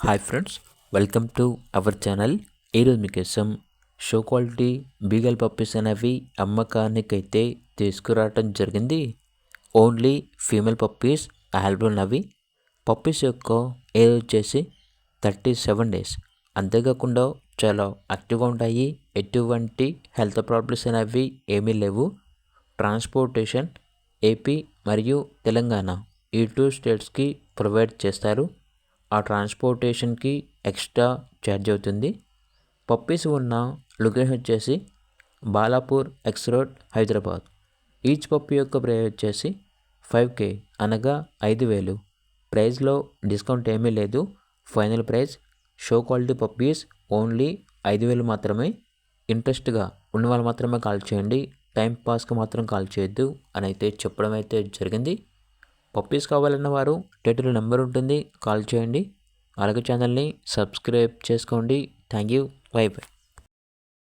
Hi friends, welcome to our channel. ఈరోజు మీకోసం show quality beagle puppies అనేవి అమ్మకానికైతే తీసుకురావటం జరిగింది. ఓన్లీ ఫీమేల్ పప్పీస్ అవైలబుల్ ఉన్నవి. పప్పీస్ యొక్క ఏజ్ వచ్చేసి 37 డేస్. అంతేకాకుండా చాలా యాక్టివ్గా ఉంటాయి. ఎటువంటి హెల్త్ ప్రాబ్లమ్స్ అనేవి ఏమీ లేవు. ట్రాన్స్పోర్టేషన్ ఏపీ మరియు తెలంగాణ ఈ 2 స్టేట్స్కి ప్రొవైడ్ చేస్తారు. ఆ ట్రాన్స్పోర్టేషన్కి ఎక్స్ట్రా ఛార్జ్ అవుతుంది. పప్పీస్ ఉన్న లొకేషన్ వచ్చేసి Balapur X road, Hyderabad. Each puppy యొక్క ప్రైస్ వచ్చేసి 5K అనగా 5,000. ప్రైస్లో డిస్కౌంట్ ఏమీ లేదు. Final price show quality puppies only 5,000 మాత్రమే. ఇంట్రెస్ట్గా ఉన్న వాళ్ళు మాత్రమే కాల్ చేయండి. టైం పాస్కి మాత్రం కాల్ చేయొద్దు అని అయితే చెప్పడం అయితే జరిగింది. పప్పీస్ కావాలన్న వారు టైటిల్ నెంబర్ ఉంటుంది, కాల్ చేయండి. అలాగే ఛానల్ని సబ్స్క్రైబ్ చేసుకోండి. Thank you. By by.